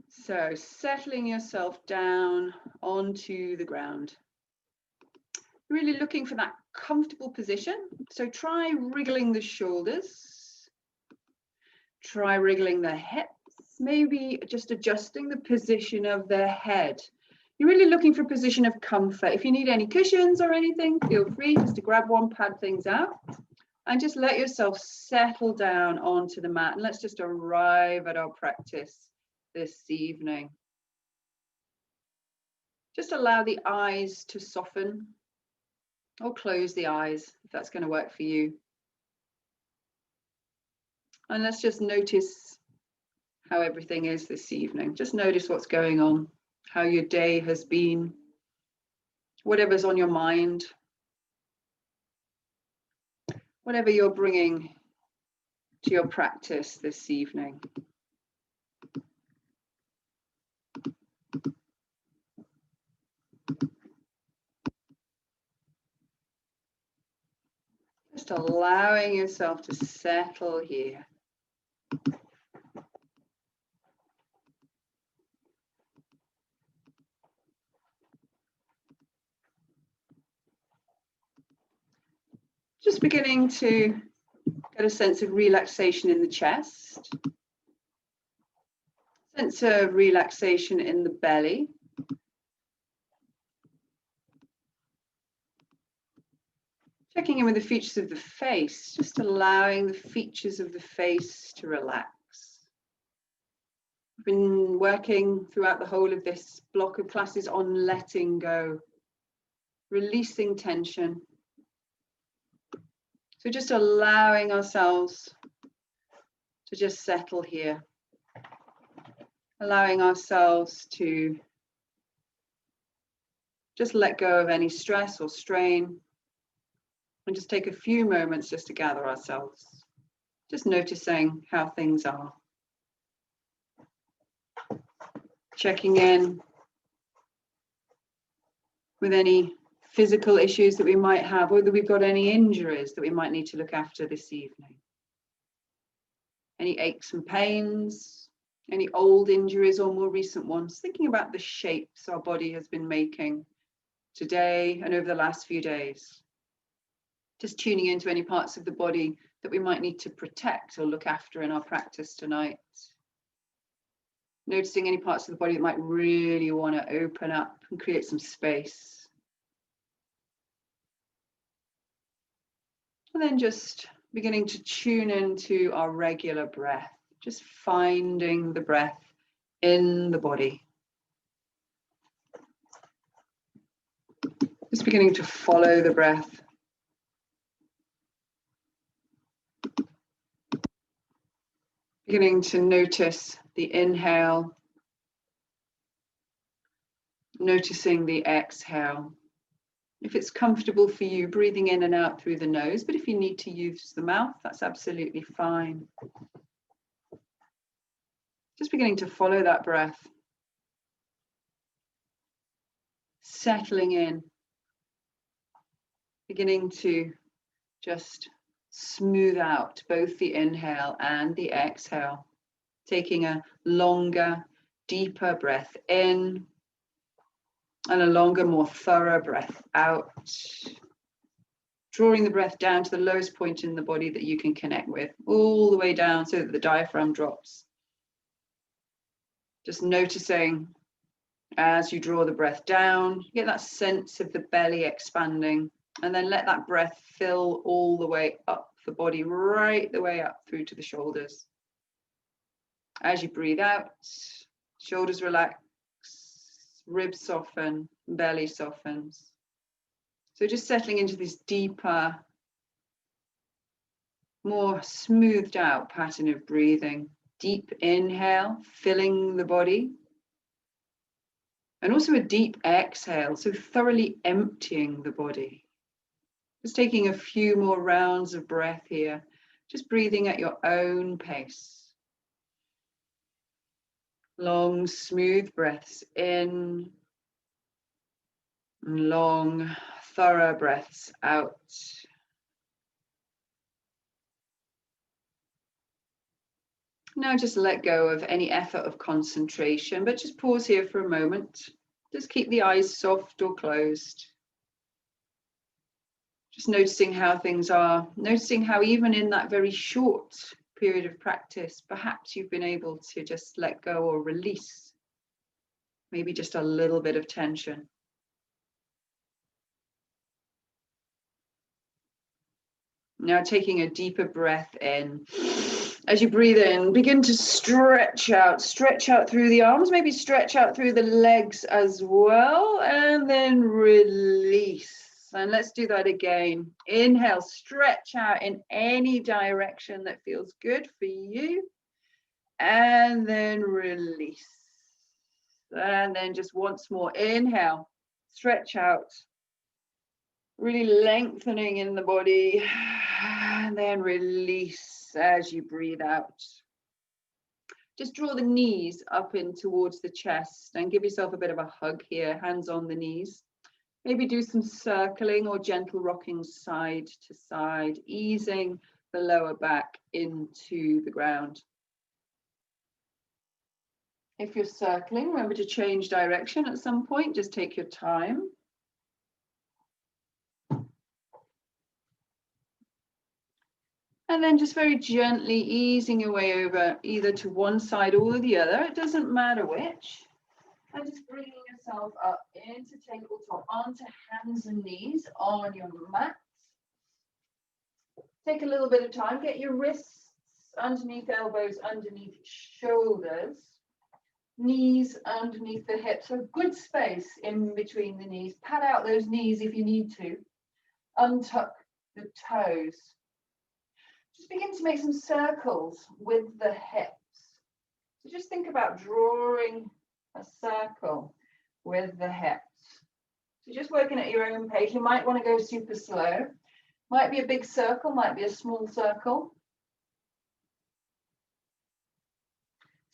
So settling yourself down onto the ground. Really looking for that comfortable position. So try wriggling the shoulders. Try wriggling the hips. Maybe just adjusting the position of the head. You're really looking for a position of comfort. If you need any cushions or anything, feel free just to grab one, pad things out, and just let yourself settle down onto the mat. And let's just arrive at our practice this evening. Just allow the eyes to soften, or close the eyes if that's going to work for you. And let's just notice how everything is this evening. Just notice what's going on, how your day has been, whatever's on your mind, whatever you're bringing to your practice this evening. Just allowing yourself to settle here. Just beginning to get a sense of relaxation in the chest, sense of relaxation in the belly. Checking in with the features of the face, just allowing the features of the face to relax. I've been working throughout the whole of this block of classes on letting go, releasing tension. So just allowing ourselves to just settle here, allowing ourselves to just let go of any stress or strain, and just take a few moments just to gather ourselves, just noticing how things are. Checking in with any physical issues that we might have, whether we've got any injuries that we might need to look after this evening. Any aches and pains, any old injuries or more recent ones, thinking about the shapes our body has been making today and over the last few days. Just tuning into any parts of the body that we might need to protect or look after in our practice tonight. Noticing any parts of the body that might really want to open up and create some space. And then just beginning to tune into our regular breath, just finding the breath in the body. Just beginning to follow the breath. Beginning to notice the inhale, noticing the exhale. If it's comfortable for you, breathing in and out through the nose, but if you need to use the mouth, that's absolutely fine. Just beginning to follow that breath. Settling in. Beginning to just smooth out both the inhale and the exhale. Taking a longer, deeper breath in and a longer, more thorough breath out. Drawing the breath down to the lowest point in the body that you can connect with, all the way down so that the diaphragm drops. Just noticing as you draw the breath down, you get that sense of the belly expanding, and then let that breath fill all the way up the body, right the way up through to the shoulders. As you breathe out, shoulders relax, ribs soften, belly softens. So just settling into this deeper, more smoothed out pattern of breathing. Deep inhale, filling the body. And also a deep exhale, so thoroughly emptying the body. Just taking a few more rounds of breath here, just breathing at your own pace. Long, smooth breaths in, and long, thorough breaths out. Now just let go of any effort of concentration, but just pause here for a moment. Just keep the eyes soft or closed. Just noticing how things are, noticing how even in that very short period of practice, perhaps you've been able to just let go or release maybe just a little bit of tension. Now taking a deeper breath in. As you breathe in, begin to stretch out through the arms, maybe stretch out through the legs as well, and then release. And let's do that again. Inhale, stretch out in any direction that feels good for you, and then release. And then just once more, inhale, stretch out, really lengthening in the body, and then release as you breathe out. Just draw the knees up in towards the chest and give yourself a bit of a hug here, hands on the knees. Maybe do some circling or gentle rocking side to side, easing the lower back into the ground. If you're circling, remember to change direction at some point, just take your time. And then just very gently easing your way over either to one side or the other, it doesn't matter which. And just bringing yourself up into tabletop, onto hands and knees on your mat. Take a little bit of time, get your wrists underneath elbows, underneath shoulders, knees underneath the hips, so good space in between the knees. Pat out those knees if you need to. Untuck the toes. Just begin to make some circles with the hips. So just think about drawing a circle with the hips. So just working at your own pace. You might want to go super slow. Might be a big circle, might be a small circle.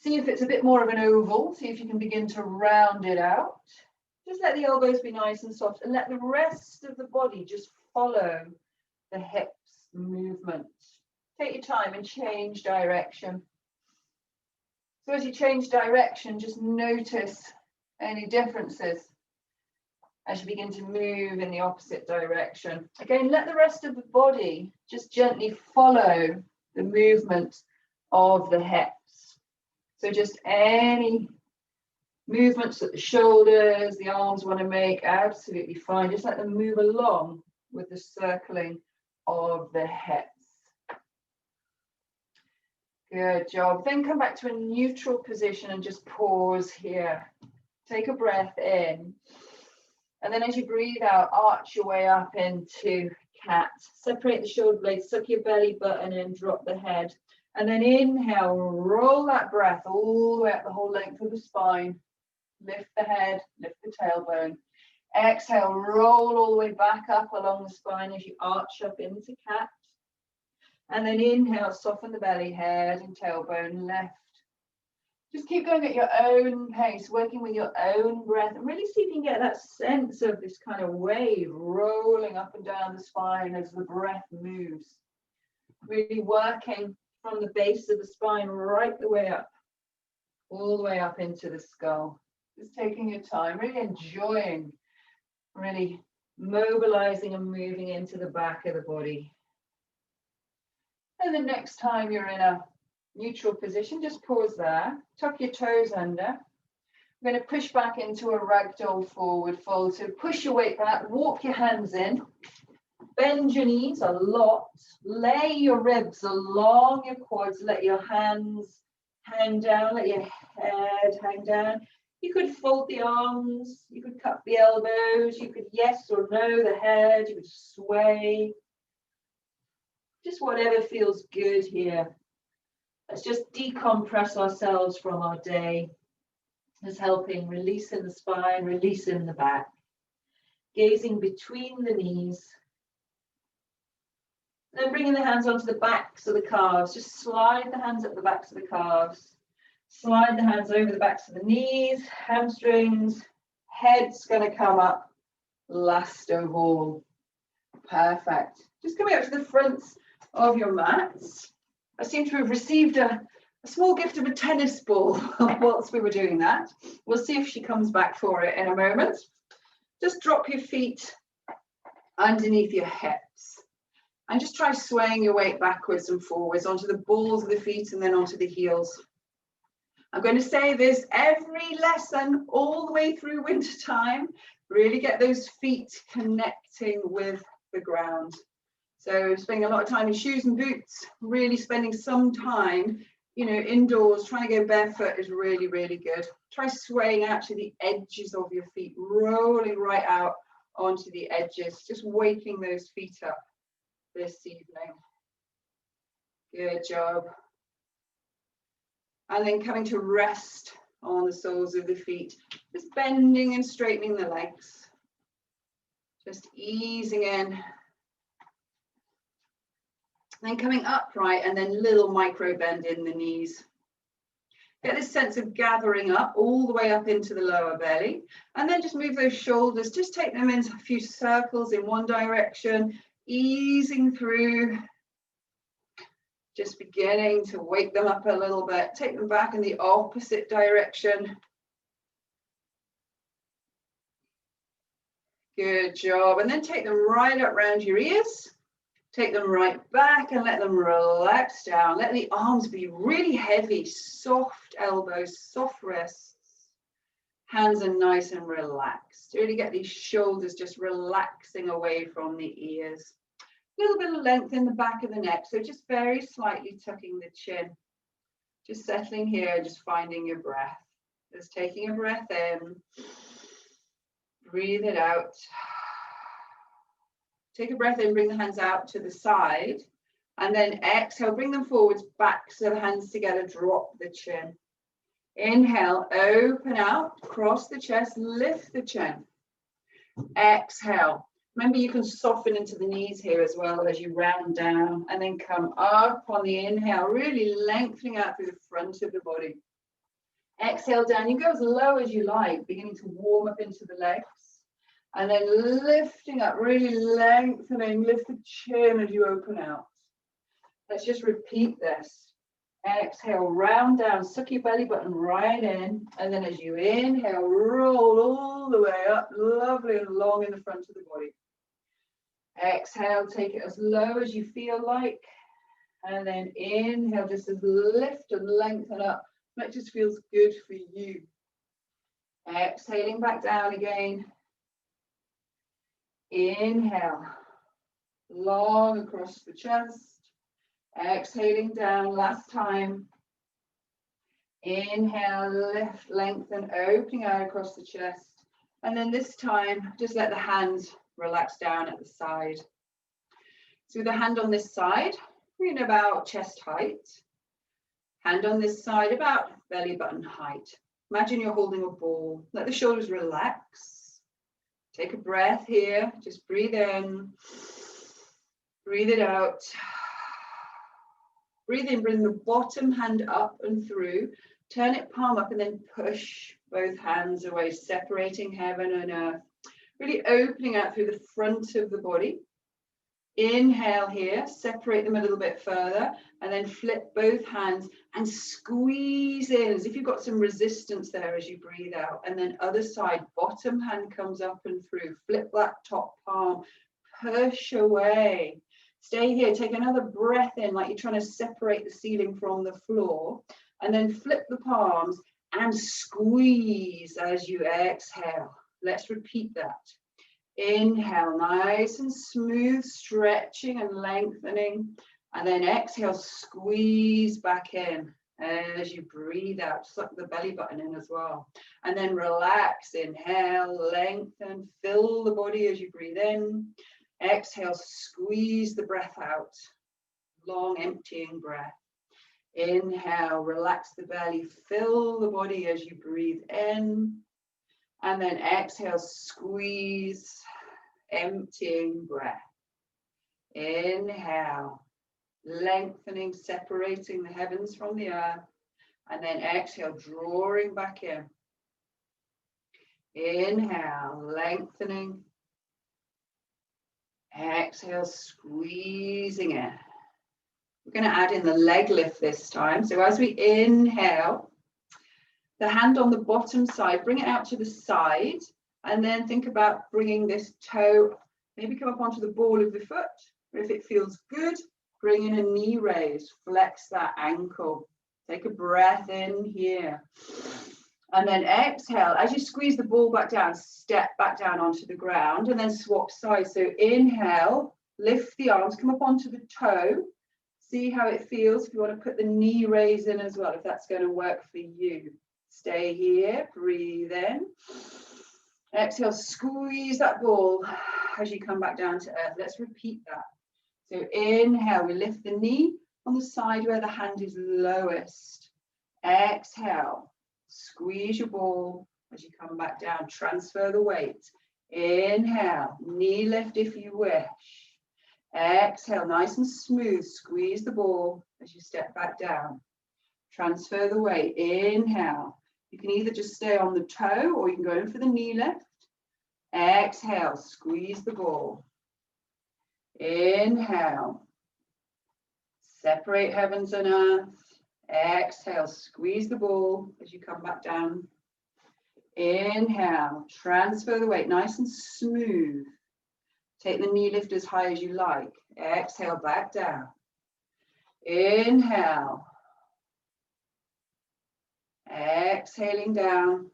See if it's a bit more of an oval. See if you can begin to round it out. Just let the elbows be nice and soft and let the rest of the body just follow the hips movement. Take your time and change direction. So as you change direction, just notice any differences as you begin to move in the opposite direction. Again, let the rest of the body just gently follow the movement of the hips. So just any movements that the shoulders, the arms want to make, absolutely fine. Just let them move along with the circling of the hips. Good job. Then come back to a neutral position and just pause here. Take a breath in. And then as you breathe out, arch your way up into cat. Separate the shoulder blades, suck your belly button in, drop the head. And then inhale, roll that breath all the way up the whole length of the spine. Lift the head, lift the tailbone. Exhale, roll all the way back up along the spine as you arch up into cat. And then inhale, soften the belly, head and tailbone left. Just keep going at your own pace, working with your own breath, and really see if you can get that sense of this kind of wave rolling up and down the spine as the breath moves. Really working from the base of the spine right the way up, all the way up into the skull. Just taking your time, really enjoying, really mobilizing and moving into the back of the body. And the next time you're in a neutral position, just pause there, tuck your toes under. We're going to push back into a ragdoll forward fold. So push your weight back, walk your hands in, bend your knees a lot, lay your ribs along your quads, let your hands hang down, let your head hang down. You could fold the arms, you could cup the elbows, you could yes or no the head, you could sway. Just whatever feels good here. Let's just decompress ourselves from our day. It's helping releasing the spine, releasing the back. Gazing between the knees. Then bringing the hands onto the backs of the calves. Just slide the hands up the backs of the calves. Slide the hands over the backs of the knees, hamstrings. Head's going to come up last of all. Perfect. Just coming up to the fronts of your mats. I seem to have received a a small gift of a tennis ball whilst we were doing that. We'll see if she comes back for it in a moment. Just drop your feet underneath your hips and just try swaying your weight backwards and forwards onto the balls of the feet and then onto the heels. I'm going to say this every lesson all the way through winter time. Really get those feet connecting with the ground. So spending a lot of time in shoes and boots, really spending some time, you know, indoors, trying to go barefoot is really, really good. Try swaying out to the edges of your feet, rolling right out onto the edges, just waking those feet up this evening. Good job. And then coming to rest on the soles of the feet, just bending and straightening the legs, just easing in. Then coming upright and then little micro bend in the knees. Get this sense of gathering up all the way up into the lower belly, and then just move those shoulders, just take them in a few circles in one direction, easing through, just beginning to wake them up a little bit, take them back in the opposite direction. Good job, and then take them right up around your ears. Take them right back and let them relax down. Let the arms be really heavy, soft elbows, soft wrists. Hands are nice and relaxed. Really get these shoulders just relaxing away from the ears. A little bit of length in the back of the neck, so just very slightly tucking the chin. Just settling here, just finding your breath. Just taking a breath in. Breathe it out. Take a breath in, bring the hands out to the side, and then exhale, bring them forwards, back, so the hands together, drop the chin. Inhale, open out, cross the chest, lift the chin. Exhale. Remember, you can soften into the knees here as well as you round down, and then come up on the inhale, really lengthening out through the front of the body. Exhale down, you go as low as you like, beginning to warm up into the legs. And then lifting up, really lengthening, lift the chin as you open out. Let's just repeat this. Exhale, round down, suck your belly button right in. And then as you inhale, roll all the way up, lovely and long in the front of the body. Exhale, take it as low as you feel like. And then inhale, just as lift and lengthen up. That just feels good for you. Exhaling back down again. Inhale, long across the chest. Exhaling down, last time. Inhale, lift, lengthen, opening out across the chest. And then this time, just let the hands relax down at the side. So with the hand on this side, we're in about chest height. Hand on this side, about belly button height. Imagine you're holding a ball. Let the shoulders relax. Take a breath here, just breathe in, breathe it out. Breathe in, bring the bottom hand up and through, turn it palm up and then push both hands away, separating heaven and earth. Really opening out through the front of the body. Inhale here, separate them a little bit further, and then flip both hands and squeeze in as if you've got some resistance there as you breathe out. And then other side, bottom hand comes up and through, flip that top palm, push away. Stay here, take another breath in like you're trying to separate the ceiling from the floor, and then flip the palms and squeeze as you exhale. Let's repeat that. Inhale, nice and smooth, stretching and lengthening. And then exhale, squeeze back in as you breathe out. Suck the belly button in as well. And then relax, inhale, lengthen, fill the body as you breathe in. Exhale, squeeze the breath out. Long, emptying breath. Inhale, relax the belly, fill the body as you breathe in. And then exhale, squeeze, emptying breath. Inhale, lengthening, separating the heavens from the earth. And then exhale, drawing back in. Inhale, lengthening. Exhale, squeezing in. We're going to add in the leg lift this time. So as we inhale, the hand on the bottom side, bring it out to the side, and then think about bringing this toe, maybe come up onto the ball of the foot. Or if it feels good, bring in a knee raise, flex that ankle. Take a breath in here. And then exhale. As you squeeze the ball back down, step back down onto the ground and then swap sides. So inhale, lift the arms, come up onto the toe. See how it feels. If you want to put the knee raise in as well, if that's going to work for you. Stay here, breathe in. Exhale, squeeze that ball as you come back down to earth. Let's repeat that. So inhale, we lift the knee on the side where the hand is lowest. Exhale, squeeze your ball as you come back down. Transfer the weight. Inhale, knee lift if you wish. Exhale, nice and smooth. Squeeze the ball as you step back down. Transfer the weight. Inhale. You can either just stay on the toe or you can go in for the knee lift. Exhale, squeeze the ball. Inhale. Separate heavens and earth. Exhale, squeeze the ball as you come back down. Inhale, transfer the weight, nice and smooth. Take the knee lift as high as you like. Exhale, back down. Inhale. Exhaling down.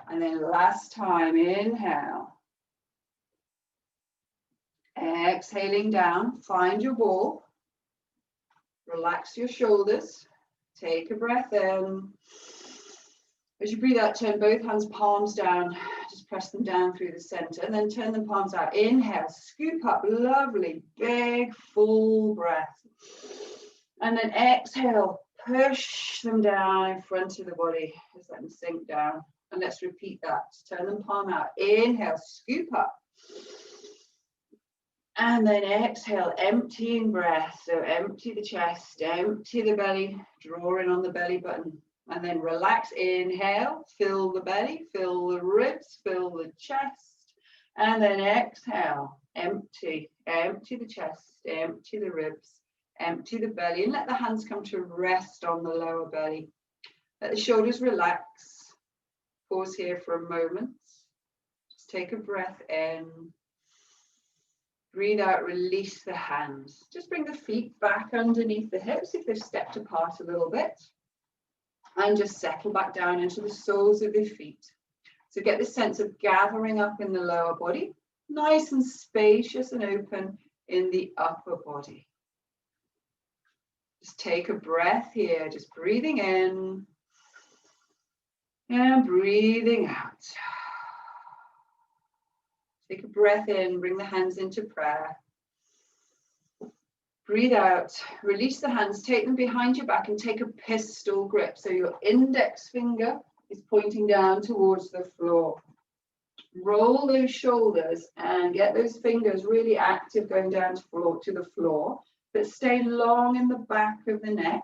And then last time, inhale. Exhaling down, find your ball. Relax your shoulders. Take a breath in. As you breathe out, turn both hands palms down. Just press them down through the center and then turn them palms out. Inhale, scoop up, lovely, big, full breath. And then exhale, push them down in front of the body. Just let them sink down. And let's repeat that. Turn them palm out. Inhale, scoop up. And then exhale, emptying breath. So empty the chest, empty the belly, draw in on the belly button. And then relax, inhale, fill the belly, fill the ribs, fill the chest. And then exhale, empty, empty the chest, empty the ribs, empty the belly. And let the hands come to rest on the lower belly. Let the shoulders relax. Pause here for a moment. Just take a breath in. Breathe out, release the hands. Just bring the feet back underneath the hips if they've stepped apart a little bit. And just settle back down into the soles of the feet. So get this sense of gathering up in the lower body, nice and spacious and open in the upper body. Just take a breath here, just breathing in and breathing out. Take a breath in, bring the hands into prayer. Breathe out, release the hands, take them behind your back and take a pistol grip. So your index finger is pointing down towards the floor. Roll those shoulders and get those fingers really active going down to the floor, but stay long in the back of the neck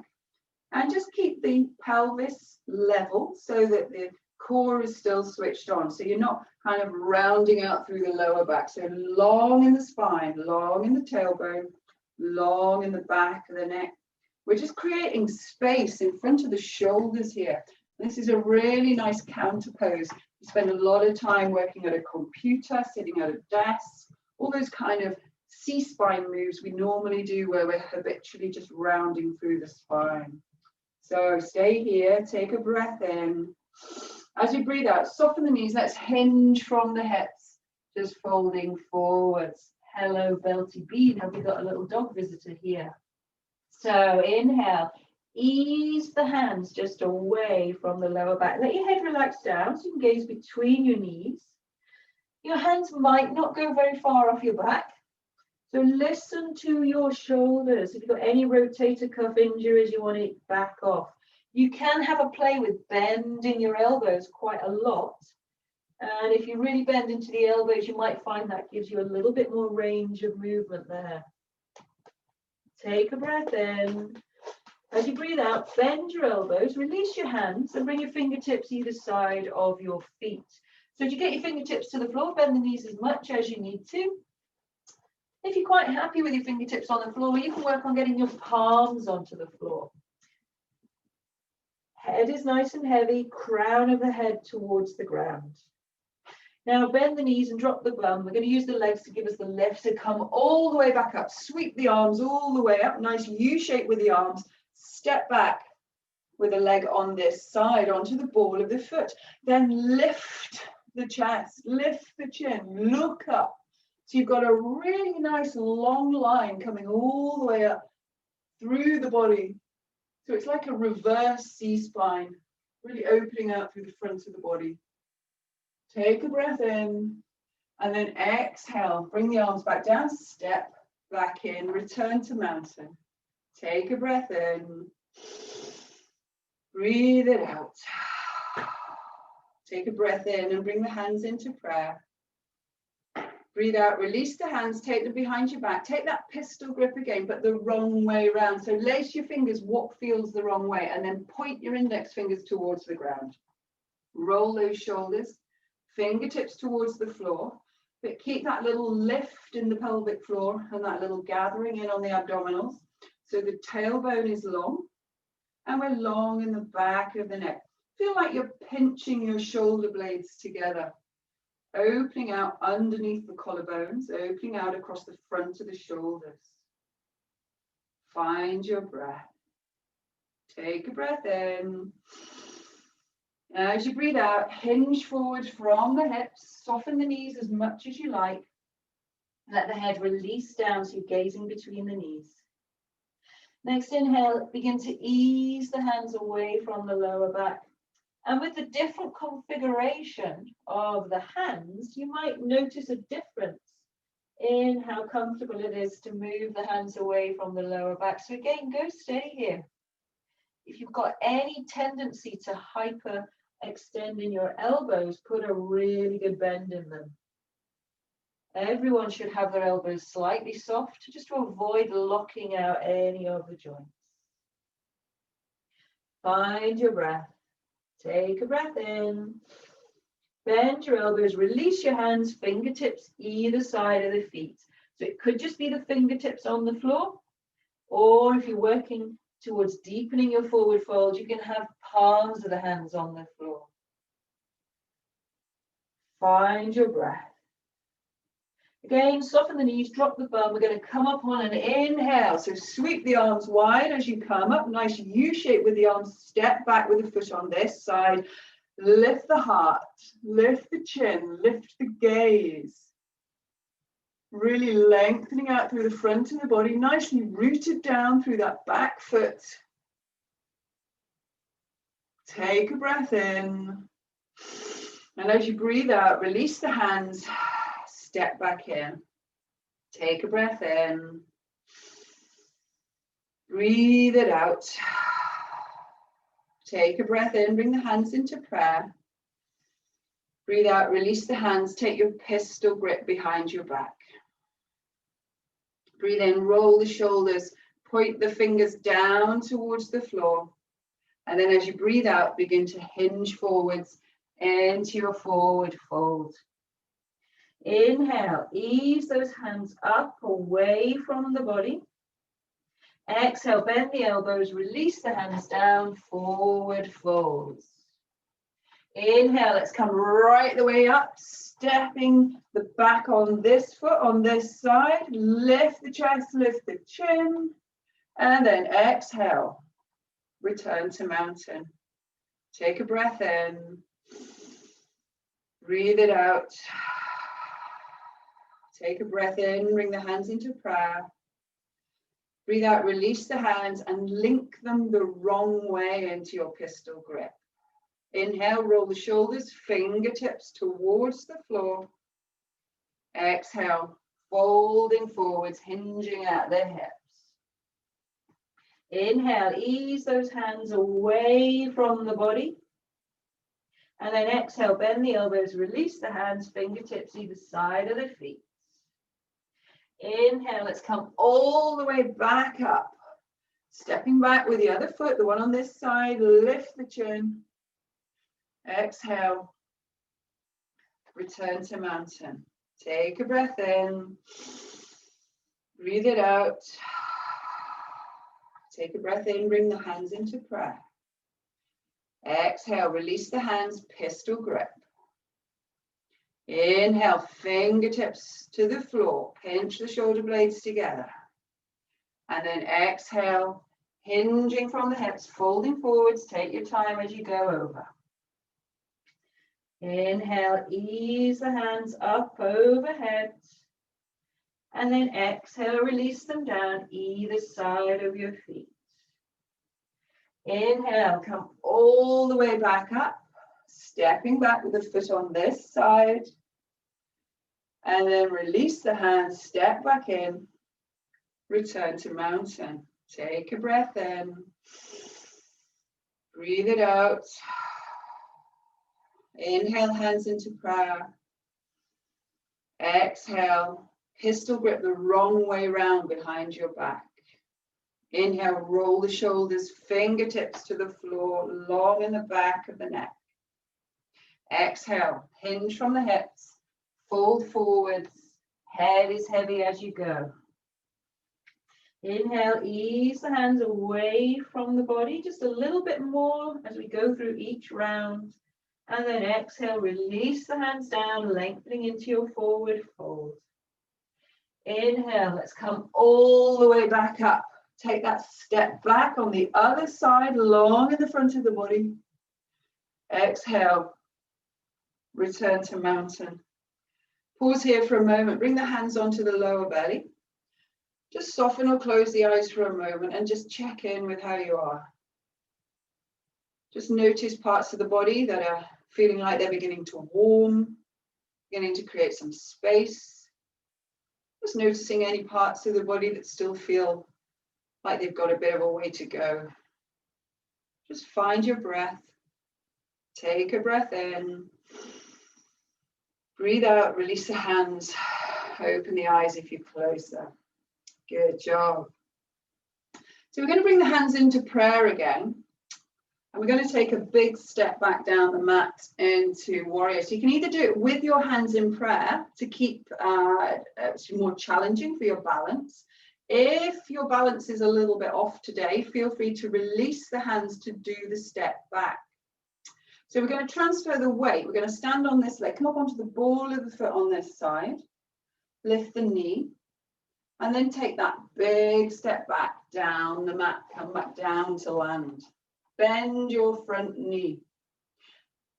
and just keep the pelvis level so that the core is still switched on. So you're not kind of rounding out through the lower back. So long in the spine, long in the tailbone, long in the back of the neck. We're just creating space in front of the shoulders here. This is a really nice counter pose. We spend a lot of time working at a computer, sitting at a desk, all those kind of C-spine moves we normally do where we're habitually just rounding through the spine. So stay here, take a breath in. As you breathe out, soften the knees. Let's hinge from the hips, just folding forwards. Hello, Beltie Bean. Have we got a little dog visitor here? So inhale, ease the hands just away from the lower back. Let your head relax down so you can gaze between your knees. Your hands might not go very far off your back. So listen to your shoulders. If you've got any rotator cuff injuries, you want to back off. You can have a play with bending your elbows quite a lot. And if you really bend into the elbows, you might find that gives you a little bit more range of movement there. Take a breath in. As you breathe out, bend your elbows, release your hands and bring your fingertips either side of your feet. So as you get your fingertips to the floor, bend the knees as much as you need to. If you're quite happy with your fingertips on the floor, you can work on getting your palms onto the floor. Head is nice and heavy, crown of the head towards the ground. Now bend the knees and drop the bum. We're going to use the legs to give us the lift to come all the way back up. Sweep the arms all the way up. Nice U shape with the arms. Step back with a leg on this side onto the ball of the foot. Then lift the chest, lift the chin, look up. So you've got a really nice long line coming all the way up through the body. So it's like a reverse C-spine, really opening out through the front of the body. Take a breath in, and then exhale. Bring the arms back down, step back in, return to mountain. Take a breath in, breathe it out. Take a breath in and bring the hands into prayer. Breathe out, release the hands, take them behind your back. Take that pistol grip again, but the wrong way around. So lace your fingers what feels the wrong way, and then point your index fingers towards the ground. Roll those shoulders, fingertips towards the floor, but keep that little lift in the pelvic floor and that little gathering in on the abdominals. So the tailbone is long, and we're long in the back of the neck. Feel like you're pinching your shoulder blades together. Opening out underneath the collarbones, opening out across the front of the shoulders. Find your breath. Take a breath in. As you breathe out, hinge forward from the hips, soften the knees as much as you like. Let the head release down so you're gazing between the knees. Next inhale, begin to ease the hands away from the lower back. And with the different configuration of the hands, you might notice a difference in how comfortable it is to move the hands away from the lower back. So again, go stay here. If you've got any tendency to hyper-extend in your elbows, put a really good bend in them. Everyone should have their elbows slightly soft, just to avoid locking out any of the joints. Find your breath. Take a breath in, bend your elbows, release your hands, fingertips either side of the feet. So it could just be the fingertips on the floor, or if you're working towards deepening your forward fold, you can have palms of the hands on the floor. Find your breath. Again, soften the knees, drop the bum. We're going to come up on an inhale. So sweep the arms wide as you come up. Nice U shape with the arms. Step back with the foot on this side. Lift the heart, lift the chin, lift the gaze. Really lengthening out through the front of the body. Nicely rooted down through that back foot. Take a breath in. And as you breathe out, release the hands. Step back in. Take a breath in. Breathe it out. Take a breath in. Bring the hands into prayer. Breathe out. Release the hands. Take your pistol grip behind your back. Breathe in. Roll the shoulders. Point the fingers down towards the floor. And then as you breathe out, begin to hinge forwards into your forward fold. Inhale, ease those hands up away from the body. Exhale, bend the elbows, release the hands down, forward folds. Inhale, let's come right the way up, stepping the back on this foot, on this side. Lift the chest, lift the chin, and then exhale. Return to mountain. Take a breath in. Breathe it out. Take a breath in, bring the hands into prayer. Breathe out, release the hands and link them the wrong way into your pistol grip. Inhale, roll the shoulders, fingertips towards the floor. Exhale, folding forwards, hinging at the hips. Inhale, ease those hands away from the body. And then exhale, bend the elbows, release the hands, fingertips either side of the feet. Inhale, let's come all the way back up. Stepping back with the other foot, the one on this side, lift the chin. Exhale. Return to mountain. Take a breath in. Breathe it out. Take a breath in, bring the hands into prayer. Exhale, release the hands, pistol grip. Inhale, fingertips to the floor, pinch the shoulder blades together. And then exhale, hinging from the hips, folding forwards, take your time as you go over. Inhale, ease the hands up overhead. And then exhale, release them down either side of your feet. Inhale, come all the way back up, stepping back with the foot on this side. And then release the hands, step back in, return to mountain. Take a breath in, breathe it out. Inhale, hands into prayer. Exhale, pistol grip the wrong way round behind your back. Inhale, roll the shoulders, fingertips to the floor, long in the back of the neck. Exhale, hinge from the hips, fold forwards, head is heavy as you go. Inhale, ease the hands away from the body, just a little bit more as we go through each round. And then exhale, release the hands down, lengthening into your forward fold. Inhale, let's come all the way back up. Take that step back on the other side, long in the front of the body. Exhale, return to mountain. Pause here for a moment, bring the hands onto the lower belly. Just soften or close the eyes for a moment and just check in with how you are. Just notice parts of the body that are feeling like they're beginning to warm, beginning to create some space. Just noticing any parts of the body that still feel like they've got a bit of a way to go. Just find your breath. Take a breath in. Breathe out, release the hands. Open the eyes if you close them. Good job. So we're going to bring the hands into prayer again. And we're going to take a big step back down the mat into warrior. So you can either do it with your hands in prayer to keep it more challenging for your balance. If your balance is a little bit off today, feel free to release the hands to do the step back. So we're going to transfer the weight. We're going to stand on this leg, come up onto the ball of the foot on this side, lift the knee, and then take that big step back down the mat, come back down to land. Bend your front knee.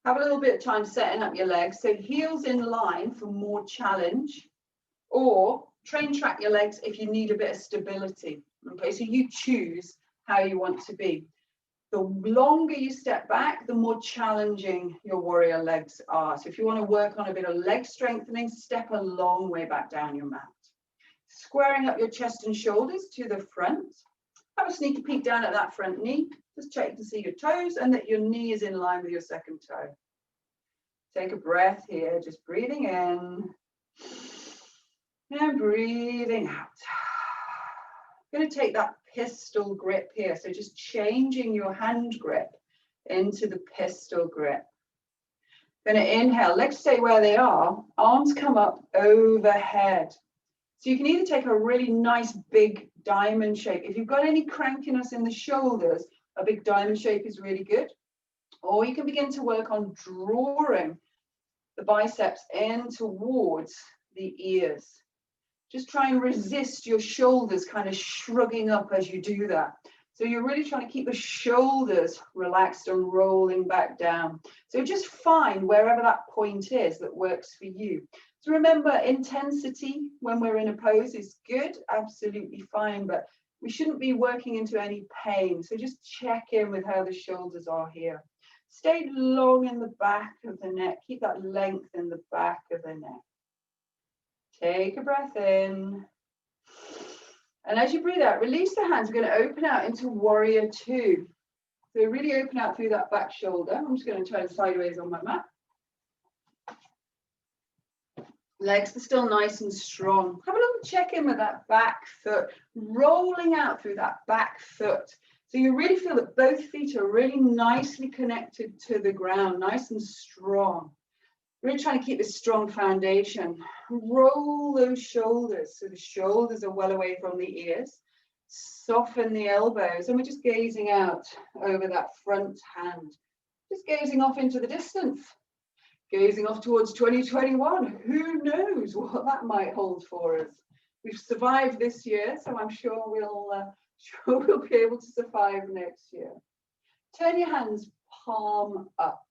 Have a little bit of time setting up your legs. So heels in line for more challenge, or train track your legs if you need a bit of stability. Okay, so you choose how you want to be. The longer you step back, the more challenging your warrior legs are. So if you want to work on a bit of leg strengthening, step a long way back down your mat. Squaring up your chest and shoulders to the front. Have a sneaky peek down at that front knee. Just check to see your toes and that your knee is in line with your second toe. Take a breath here, just breathing in and breathing out. I'm going to take that pistol grip here. So just changing your hand grip into the pistol grip. Going to inhale, legs stay where they are, arms come up overhead. So you can either take a really nice big diamond shape. If you've got any crankiness in the shoulders, a big diamond shape is really good. Or you can begin to work on drawing the biceps in towards the ears. Just try and resist your shoulders kind of shrugging up as you do that. So you're really trying to keep the shoulders relaxed and rolling back down. So just find wherever that point is that works for you. So remember, intensity when we're in a pose is good, absolutely fine, but we shouldn't be working into any pain. So just check in with how the shoulders are here. Stay long in the back of the neck. Keep that length in the back of the neck. Take a breath in. And as you breathe out, release the hands. We're going to open out into warrior two. So really open out through that back shoulder. I'm just going to turn sideways on my mat. Legs are still nice and strong. Have a little check in with that back foot, rolling out through that back foot. So you really feel that both feet are really nicely connected to the ground, nice and strong. Really trying to keep this strong foundation. Roll those shoulders so the shoulders are well away from the ears. Soften the elbows, and we're just gazing out over that front hand. Just gazing off into the distance. Gazing off towards 2021. Who knows what that might hold for us? We've survived this year, so I'm sure we'll be able to survive next year. Turn your hands palm up.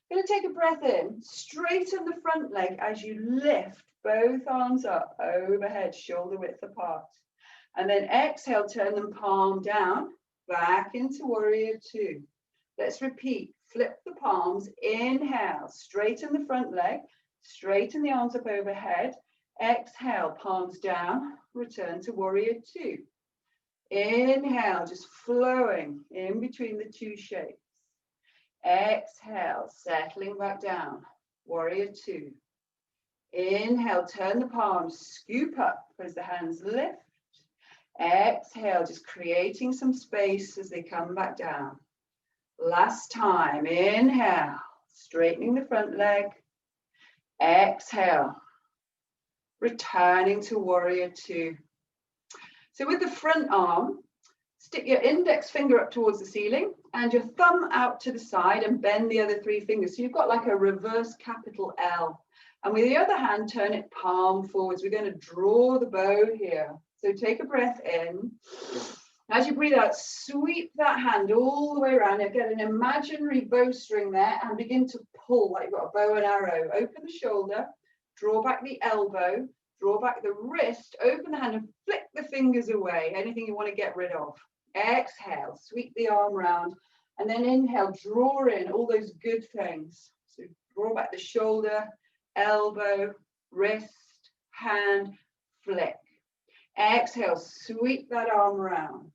Going to take a breath in, straighten the front leg as you lift both arms up overhead, shoulder width apart. And then exhale, turn them palm down, back into warrior two. Let's repeat, flip the palms, inhale, straighten the front leg, straighten the arms up overhead. Exhale, palms down, return to warrior two. Inhale, just flowing in between the two shapes. Exhale, settling back down, warrior two. Inhale, turn the palms, scoop up as the hands lift. Exhale, just creating some space as they come back down. Last time, inhale, straightening the front leg. Exhale, returning to warrior two. So with the front arm, stick your index finger up towards the ceiling and your thumb out to the side and bend the other three fingers. So you've got like a reverse capital L. And with the other hand, turn it palm forwards. We're going to draw the bow here. So take a breath in. As you breathe out, sweep that hand all the way around. Now get an imaginary bowstring there and begin to pull like you've got a bow and arrow. Open the shoulder, draw back the elbow, draw back the wrist, open the hand and flick the fingers away. Anything you want to get rid of. Exhale, sweep the arm round, and then inhale, draw in all those good things. So draw back the shoulder, elbow, wrist, hand, flick. Exhale, sweep that arm round,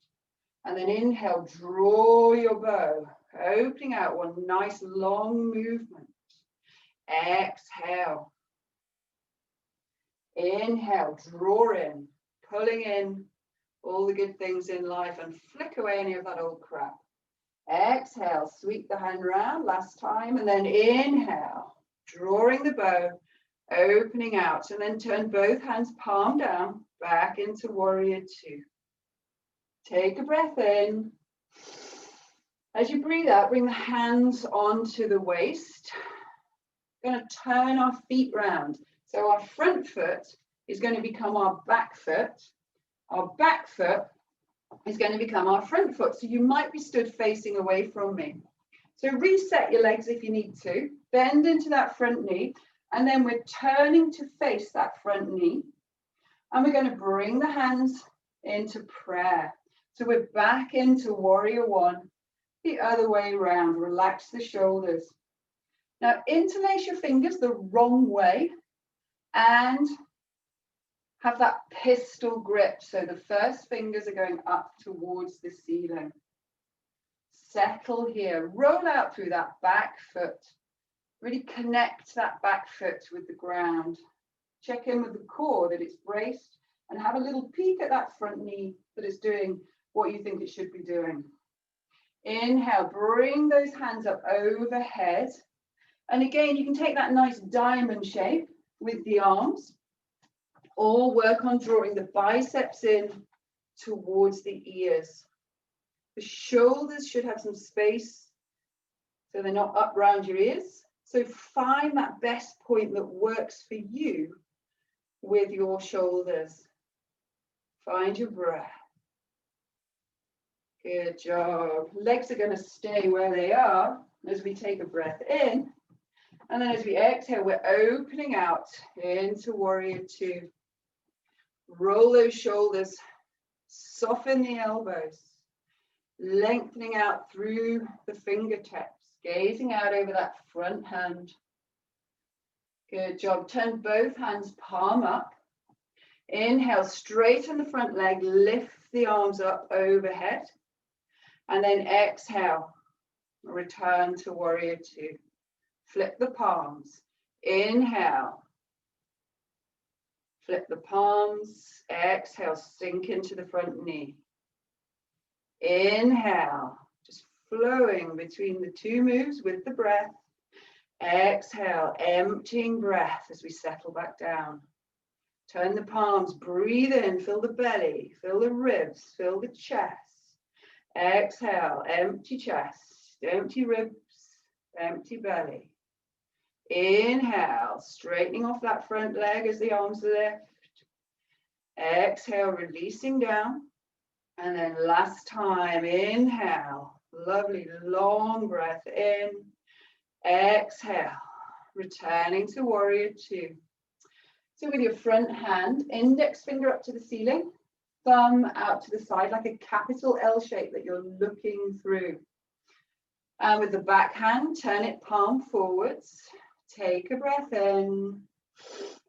and then inhale, draw your bow, opening out one nice long movement. Exhale. Inhale, draw in, pulling in all the good things in life and flick away any of that old crap. Exhale, sweep the hand round last time, and then inhale, drawing the bow, opening out, and then turn both hands palm down, back into warrior two. Take a breath in. As you breathe out, bring the hands onto the waist. We're going to turn our feet round. So our front foot is going to become our back foot. Our back foot is going to become our front foot. So you might be stood facing away from me. So reset your legs if you need to. Bend into that front knee. And then we're turning to face that front knee. And we're going to bring the hands into prayer. So we're back into warrior one. The other way around. Relax the shoulders. Now interlace your fingers the wrong way. And have that pistol grip. So the first fingers are going up towards the ceiling. Settle here. Roll out through that back foot. Really connect that back foot with the ground. Check in with the core that it's braced and have a little peek at that front knee that it's doing what you think it should be doing. Inhale, bring those hands up overhead. And again, you can take that nice diamond shape with the arms, or work on drawing the biceps in towards the ears. The shoulders should have some space so they're not up around your ears. So find that best point that works for you with your shoulders. Find your breath. Good job. Legs are going to stay where they are as we take a breath in. And then as we exhale, we're opening out into warrior two. Roll those shoulders, soften the elbows, lengthening out through the fingertips, gazing out over that front hand. Good job. Turn both hands palm up. Inhale, straighten the front leg, lift the arms up overhead. And then exhale, return to warrior two. Flip the palms. Inhale. Flip the palms. Exhale, sink into the front knee. Inhale, just flowing between the two moves with the breath. Exhale, emptying breath as we settle back down. Turn the palms, breathe in, fill the belly, fill the ribs, fill the chest. Exhale, empty chest, empty ribs, empty belly. Inhale, straightening off that front leg as the arms lift. Exhale, releasing down. And then last time, inhale, lovely long breath in. Exhale, returning to warrior two. So with your front hand, index finger up to the ceiling, thumb out to the side like a capital L shape that you're looking through. And with the back hand, turn it palm forwards. Take a breath in.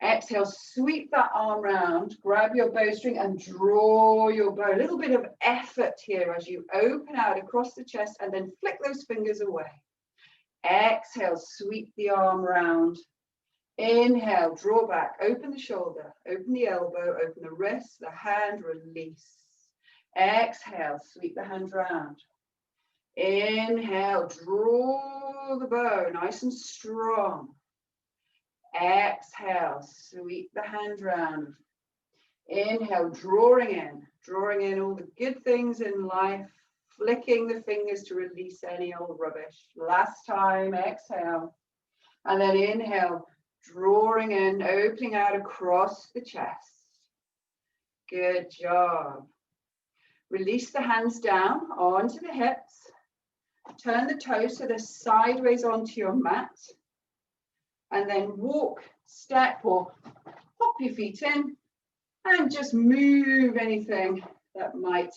Exhale, sweep that arm round, grab your bowstring and draw your bow. A little bit of effort here as you open out across the chest and then flick those fingers away. Exhale, sweep the arm round. Inhale, draw back, open the shoulder, open the elbow, open the wrist, the hand, release. Exhale, sweep the hand round. Inhale, draw the bow, nice and strong. Exhale, sweep the hand round. Inhale, drawing in all the good things in life, flicking the fingers to release any old rubbish. Last time, exhale. And then inhale, drawing in, opening out across the chest. Good job. Release the hands down onto the hips. Turn the toes so they're sideways onto your mat. And then walk, step, or hop your feet in. And just move anything that might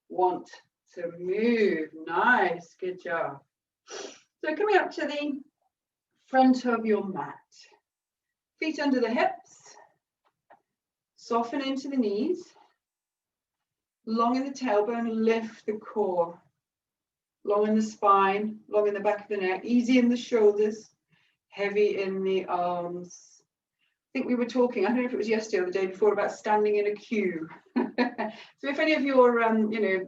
want to move. Nice, good job. So coming up to the front of your mat. Feet under the hips, soften into the knees, long in the tailbone, lift the core, long in the spine, long in the back of the neck, easy in the shoulders, heavy in the arms. I think we were talking, I don't know if it was yesterday or the day before, about standing in a queue. So if any of your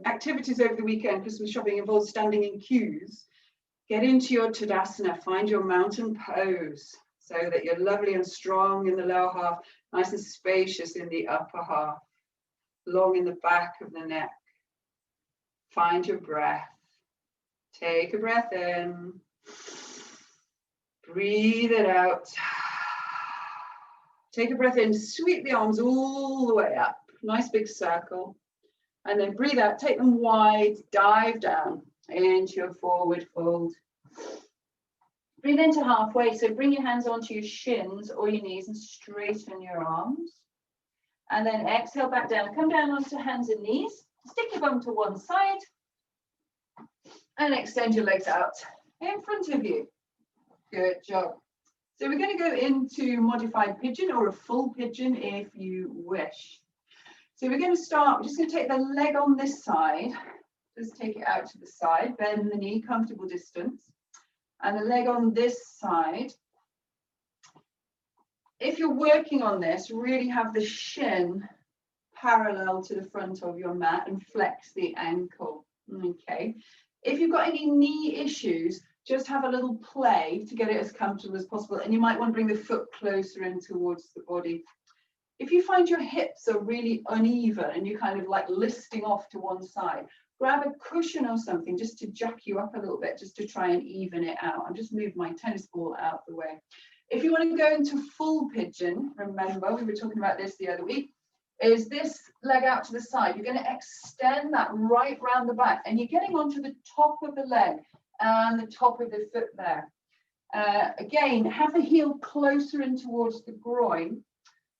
activities over the weekend, Christmas shopping, involves standing in queues, get into your Tadasana, find your mountain pose, so that you're lovely and strong in the lower half, nice and spacious in the upper half, long in the back of the neck. Find your breath. Take a breath in. Breathe it out. Take a breath in, sweep the arms all the way up. Nice big circle. And then breathe out, take them wide, dive down into your forward fold. Breathe into halfway, so bring your hands onto your shins or your knees and straighten your arms. And then exhale back down. Come down onto hands and knees. Stick your bum to one side. And extend your legs out in front of you. Good job. So we're going to go into modified pigeon or a full pigeon if you wish. So we're going to start, we're just going to take the leg on this side. Just take it out to the side, bend the knee, comfortable distance. And the leg on this side. If you're working on this, really have the shin parallel to the front of your mat and flex the ankle. Okay. If you've got any knee issues, just have a little play to get it as comfortable as possible. And you might want to bring the foot closer in towards the body. If you find your hips are really uneven and you're kind of like listing off to one side, grab a cushion or something just to jack you up a little bit, just to try and even it out. I'll just move my tennis ball out the way. If you want to go into full pigeon, remember, we were talking about this the other week, is this leg out to the side. You're going to extend that right round the back and you're getting onto the top of the leg and the top of the foot there. Again, have the heel closer in towards the groin.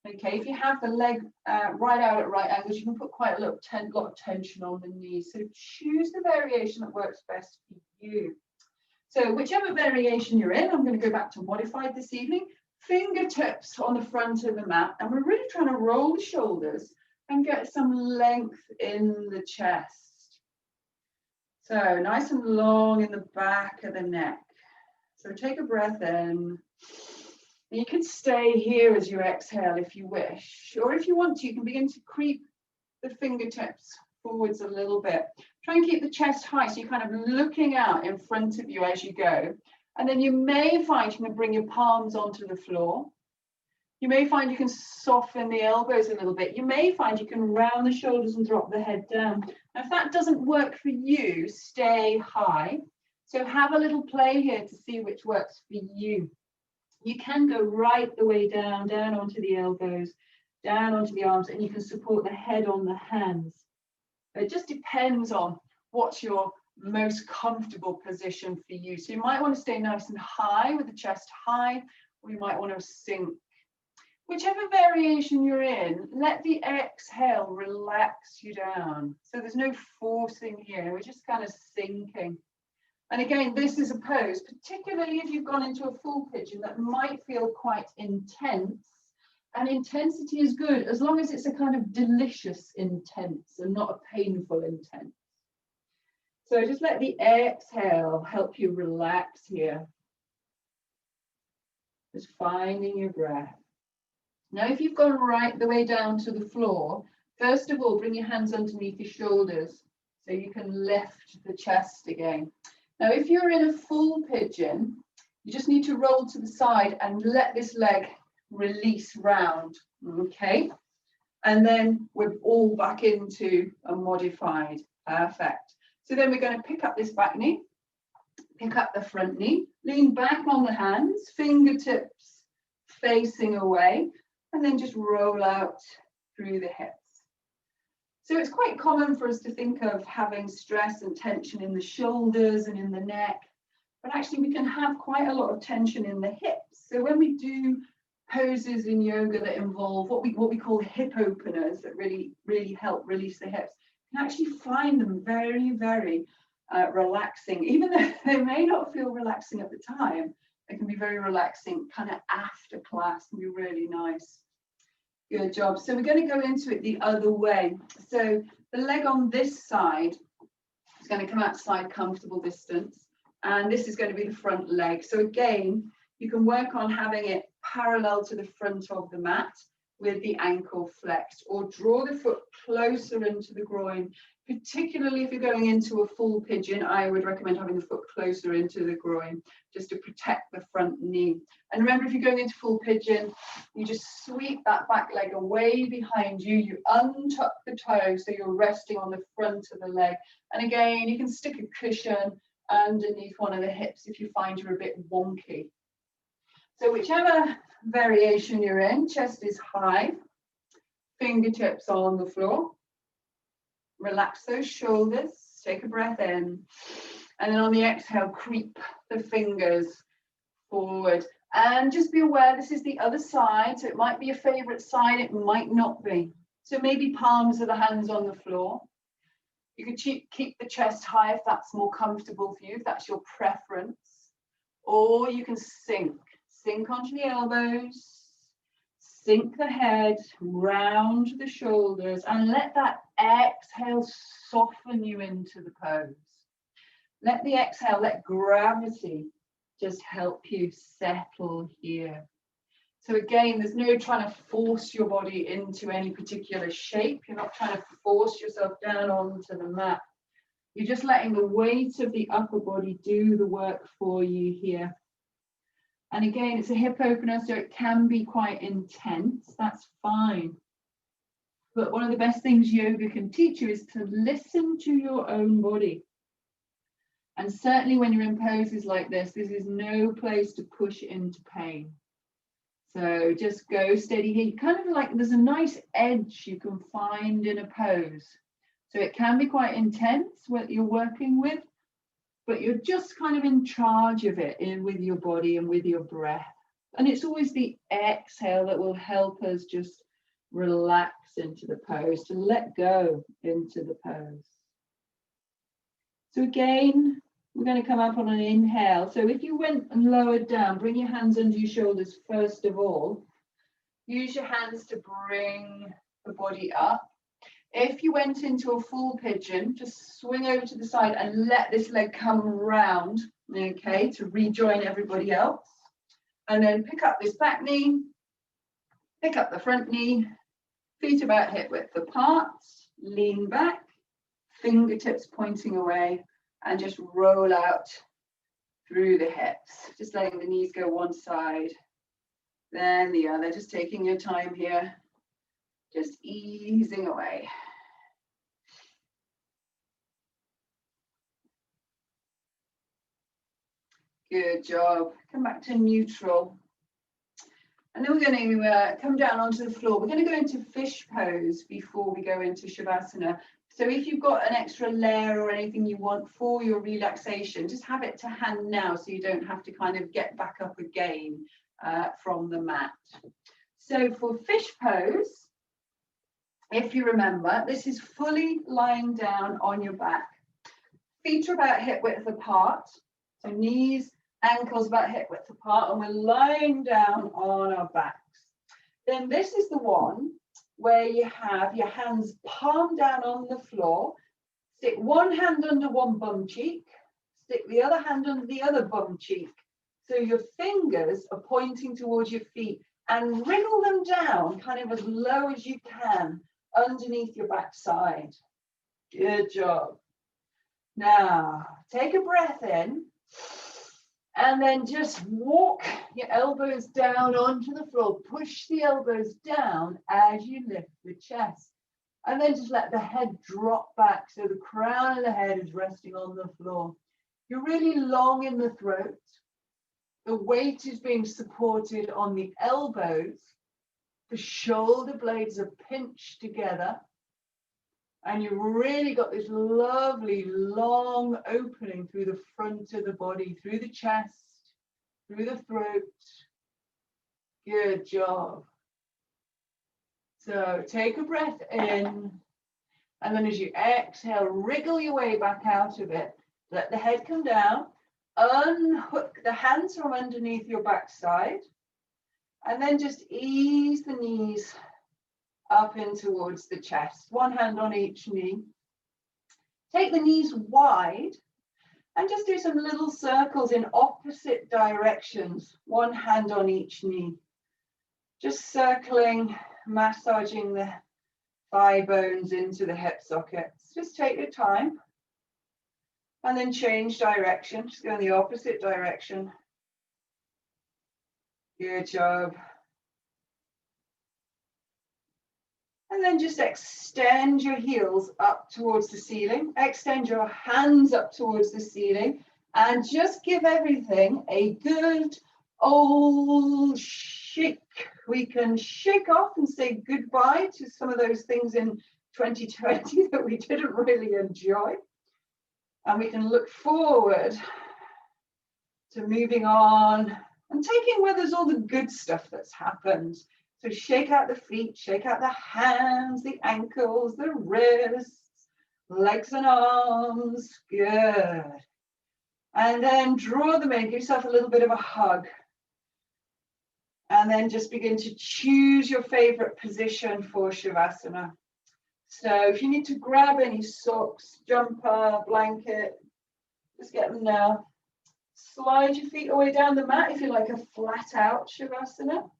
Okay, if you have the leg right out at right angles, you can put quite a lot of tension on the knees. So choose the variation that works best for you. So whichever variation you're in, I'm going to go back to modified this evening. Fingertips on the front of the mat, and we're really trying to roll the shoulders and get some length in the chest. So nice and long in the back of the neck. So take a breath in. You can stay here as you exhale if you wish, or if you want to, you can begin to creep the fingertips forwards a little bit. Try and keep the chest high so you're kind of looking out in front of you as you go. And then you may find you can bring your palms onto the floor. You may find you can soften the elbows a little bit. You may find you can round the shoulders and drop the head down. Now, if that doesn't work for you, stay high. So have a little play here to see which works for you. You can go right the way down, down onto the elbows, down onto the arms, and you can support the head on the hands. It just depends on what's your most comfortable position for you. So you might want to stay nice and high with the chest high, or you might want to sink. Whichever variation you're in, let the exhale relax you down. So there's no forcing here, we're just kind of sinking. And again, this is a pose, particularly if you've gone into a full pigeon, that might feel quite intense. And intensity is good, as long as it's a kind of delicious intense and not a painful intense. So just let the exhale help you relax here. Just finding your breath. Now, if you've gone right the way down to the floor, first of all, bring your hands underneath your shoulders so you can lift the chest again. Now, if you're in a full pigeon, you just need to roll to the side and let this leg release round, okay? And then we're all back into a modified, perfect. So then we're going to pick up this back knee, pick up the front knee, lean back on the hands, fingertips facing away, and then just roll out through the hips. So it's quite common for us to think of having stress and tension in the shoulders and in the neck, but actually we can have quite a lot of tension in the hips. So when we do poses in yoga that involve what we call hip openers that really help release the hips, you can actually find them very, very relaxing. Even though they may not feel relaxing at the time, they can be very relaxing kind of after class and be really nice. Good job. So we're going to go into it the other way. So the leg on this side is going to come outside comfortable distance, and this is going to be the front leg. So again, you can work on having it parallel to the front of the mat with the ankle flexed, or draw the foot closer into the groin. Particularly if you're going into a full pigeon, I would recommend having the foot closer into the groin just to protect the front knee. And remember, if you're going into full pigeon, you just sweep that back leg away behind you, you untuck the toe so you're resting on the front of the leg. And again, you can stick a cushion underneath one of the hips if you find you're a bit wonky. So whichever variation you're in, chest is high, fingertips on the floor. Relax those shoulders, take a breath in, and then on the exhale, creep the fingers forward. And just be aware, this is the other side, so it might be your favorite side, it might not be. So maybe palms of the hands on the floor. You could keep the chest high if that's more comfortable for you, if that's your preference. Or you can sink onto the elbows, sink the head, round the shoulders, and let that exhale soften you into the pose. Let the exhale, let gravity just help you settle here. So again, there's no trying to force your body into any particular shape. You're not trying to force yourself down onto the mat. You're just letting the weight of the upper body do the work for you here. And again, it's a hip opener, so it can be quite intense. That's fine. But one of the best things yoga can teach you is to listen to your own body. And certainly when you're in poses like this is no place to push into pain. So just go steady here. Kind of like there's a nice edge you can find in a pose. So it can be quite intense what you're working with, but you're just kind of in charge of it with your body and with your breath. And it's always the exhale that will help us just relax into the pose, to let go into the pose. So again, we're going to come up on an inhale. So if you went and lowered down, bring your hands under your shoulders first of all. Use your hands to bring the body up. If you went into a full pigeon, just swing over to the side and let this leg come round, okay, to rejoin everybody else. And then pick up this back knee, pick up the front knee, feet about hip width apart, lean back, fingertips pointing away, and just roll out through the hips, just letting the knees go one side, then the other, just taking your time here, just easing away. Good job. Come back to neutral. And then we're going to come down onto the floor. We're going to go into fish pose before we go into Shavasana. So if you've got an extra layer or anything you want for your relaxation, just have it to hand now so you don't have to kind of get back up again from the mat. So for fish pose, if you remember, this is fully lying down on your back. Feet are about hip width apart. So knees, ankles about hip width apart, and we're lying down on our backs. Then this is the one where you have your hands palm down on the floor, stick one hand under one bum cheek, stick the other hand under the other bum cheek. So your fingers are pointing towards your feet, and wriggle them down kind of as low as you can underneath your backside. Good job. Now, take a breath in, and then just walk your elbows down onto the floor. Push the elbows down as you lift the chest. And then just let the head drop back so the crown of the head is resting on the floor. You're really long in the throat. The weight is being supported on the elbows. The shoulder blades are pinched together. And you've really got this lovely long opening through the front of the body, through the chest, through the throat. Good job. So take a breath in, and then as you exhale, wriggle your way back out of it. Let the head come down, unhook the hands from underneath your backside, and then just ease the knees up in towards the chest, one hand on each knee. Take the knees wide and just do some little circles in opposite directions, one hand on each knee. Just circling, massaging the thigh bones into the hip sockets. Just take your time and then change direction. Just go in the opposite direction. Good job. And then just extend your heels up towards the ceiling. Extend your hands up towards the ceiling. And just give everything a good old shake. We can shake off and say goodbye to some of those things in 2020 that we didn't really enjoy. And we can look forward to moving on and taking with us all the good stuff that's happened. So shake out the feet, shake out the hands, the ankles, the wrists, legs and arms. Good. And then draw them in, give yourself a little bit of a hug. And then just begin to choose your favorite position for Shavasana. So if you need to grab any socks, jumper, blanket, just get them now. Slide your feet away down the mat if you like a flat out Shavasana.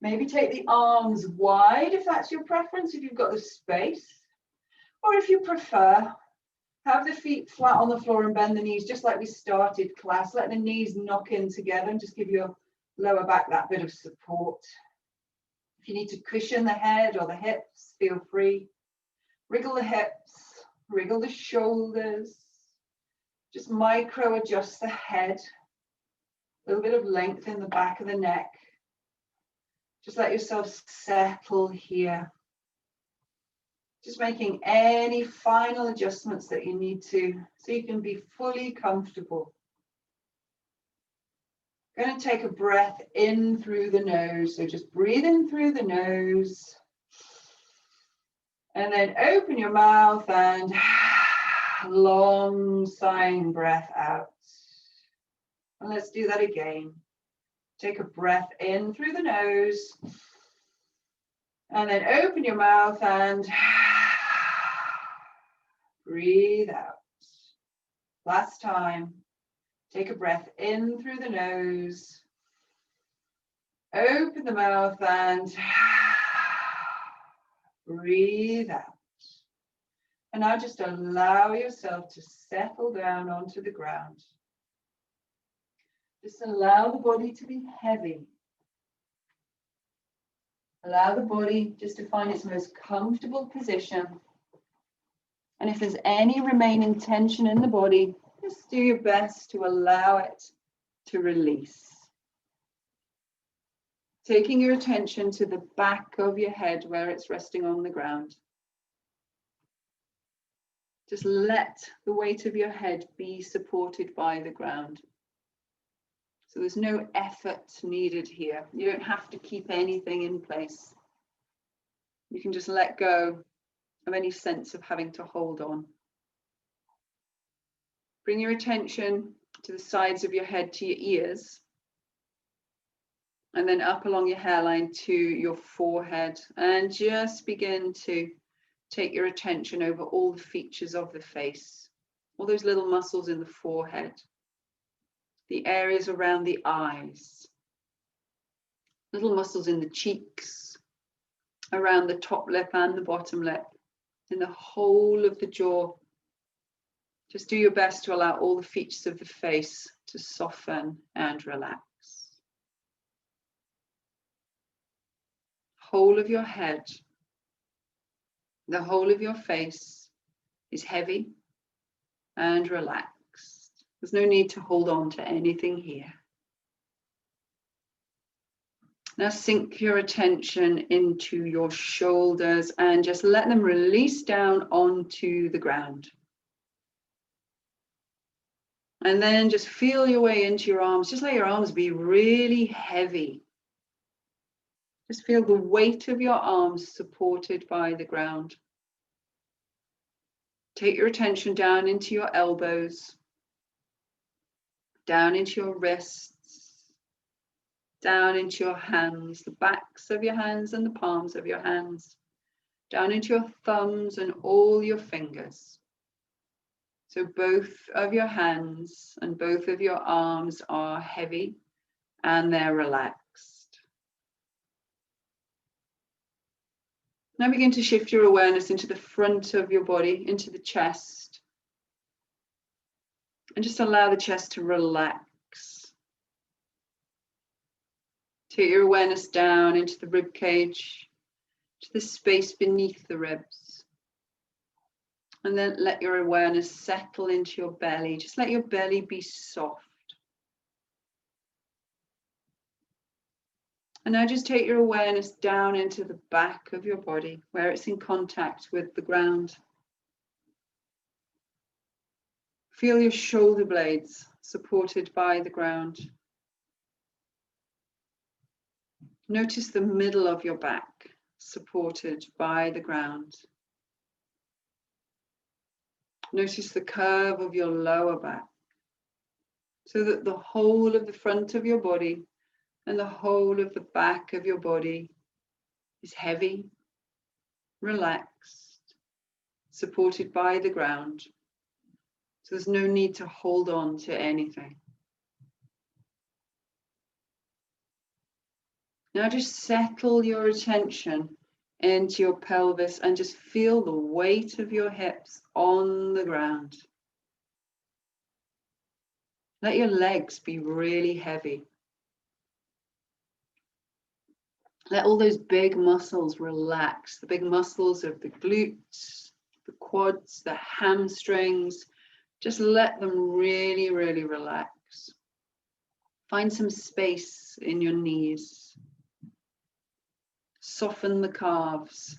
Maybe take the arms wide if that's your preference, if you've got the space. Or if you prefer, have the feet flat on the floor and bend the knees just like we started class. Let the knees knock in together and just give your lower back that bit of support. If you need to cushion the head or the hips, feel free. Wriggle the hips, wriggle the shoulders. Just micro adjust the head. A little bit of length in the back of the neck. Just let yourself settle here. Just making any final adjustments that you need to so you can be fully comfortable. Going to take a breath in through the nose. So just breathe in through the nose. And then open your mouth and long sighing breath out. And let's do that again. Take a breath in through the nose. And then open your mouth and breathe out. Last time. Take a breath in through the nose. Open the mouth and breathe out. And now just allow yourself to settle down onto the ground. Just allow the body to be heavy. Allow the body just to find its most comfortable position. And if there's any remaining tension in the body, just do your best to allow it to release. Taking your attention to the back of your head where it's resting on the ground. Just let the weight of your head be supported by the ground. So there's no effort needed here. You don't have to keep anything in place. You can just let go of any sense of having to hold on. Bring your attention to the sides of your head, to your ears, and then up along your hairline to your forehead, and just begin to take your attention over all the features of the face, all those little muscles in the forehead, the areas around the eyes, little muscles in the cheeks, around the top lip and the bottom lip, in the whole of the jaw. Just do your best to allow all the features of the face to soften and relax. Whole of your head, the whole of your face is heavy and relaxed. There's no need to hold on to anything here. Now sink your attention into your shoulders and just let them release down onto the ground. And then just feel your way into your arms. Just let your arms be really heavy. Just feel the weight of your arms supported by the ground. Take your attention down into your elbows, down into your wrists, down into your hands, the backs of your hands and the palms of your hands, down into your thumbs and all your fingers. So both of your hands and both of your arms are heavy and they're relaxed. Now begin to shift your awareness into the front of your body, into the chest. And just allow the chest to relax. Take your awareness down into the rib cage, to the space beneath the ribs. And then let your awareness settle into your belly. Just let your belly be soft. And now just take your awareness down into the back of your body, where it's in contact with the ground. Feel your shoulder blades supported by the ground. Notice the middle of your back supported by the ground. Notice the curve of your lower back, so that the whole of the front of your body and the whole of the back of your body is heavy, relaxed, supported by the ground. So there's no need to hold on to anything. Now just settle your attention into your pelvis and just feel the weight of your hips on the ground. Let your legs be really heavy. Let all those big muscles relax, the big muscles of the glutes, the quads, the hamstrings. Just let them really, really relax. Find some space in your knees. Soften the calves.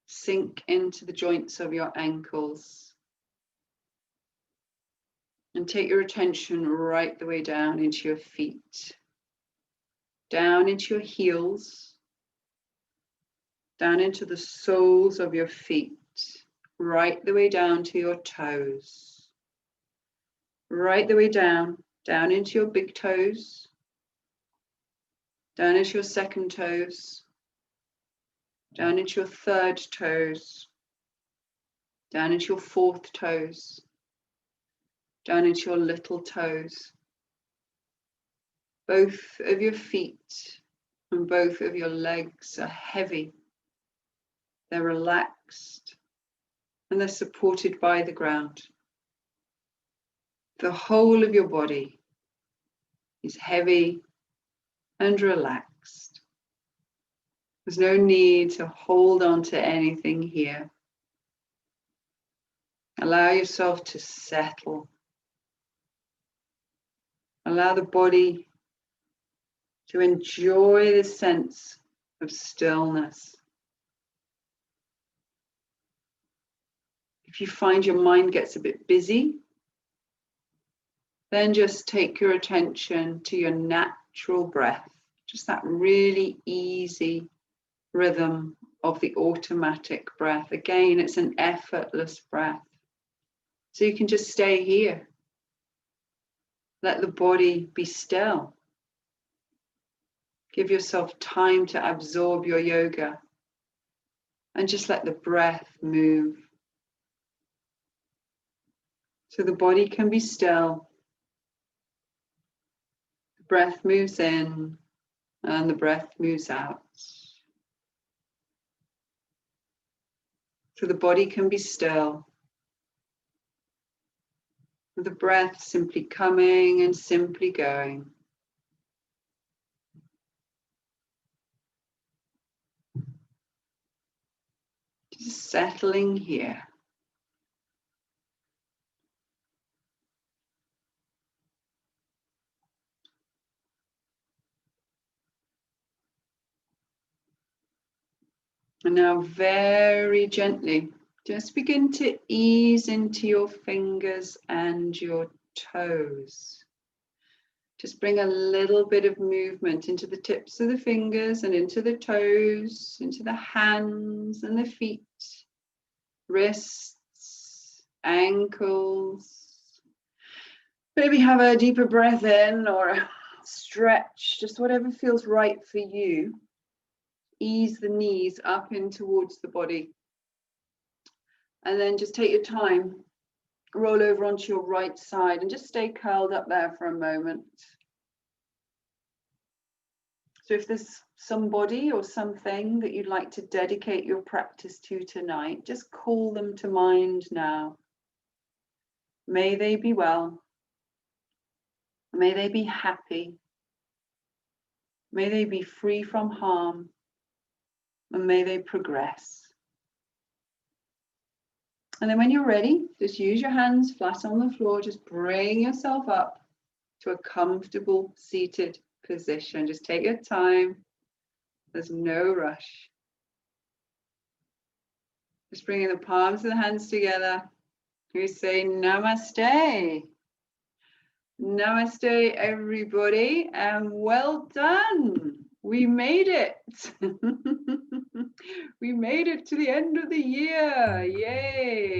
Sink into the joints of your ankles. And take your attention right the way down into your feet. Down into your heels. Down into the soles of your feet. Right the way down to your toes. Right the way down, down into your big toes. Down into your second toes. Down into your third toes. Down into your fourth toes. Down into your little toes. Both of your feet and both of your legs are heavy. They're relaxed and they're supported by the ground. The whole of your body is heavy and relaxed. There's no need to hold on to anything here. Allow yourself to settle. Allow the body to enjoy the sense of stillness. If you find your mind gets a bit busy, then just take your attention to your natural breath, just that really easy rhythm of the automatic breath. Again, it's an effortless breath. So you can just stay here. Let the body be still. Give yourself time to absorb your yoga and just let the breath move. So the body can be still. The breath moves in and the breath moves out. So the body can be still. The breath simply coming and simply going. Just settling here. And now very gently, just begin to ease into your fingers and your toes. Just bring a little bit of movement into the tips of the fingers and into the toes, into the hands and the feet, wrists, ankles. Maybe have a deeper breath in or a stretch, just whatever feels right for you. Ease the knees up in towards the body. And then just take your time, roll over onto your right side and just stay curled up there for a moment. So if there's somebody or something that you'd like to dedicate your practice to tonight, just call them to mind now. May they be well. May they be happy. May they be free from harm. And may they progress. And then when you're ready, just use your hands flat on the floor. Just bring yourself up to a comfortable seated position. Just take your time. There's no rush. Just bringing the palms of the hands together. We say namaste. Namaste, everybody, and well done. We made it. We made it to the end of the year. Yay.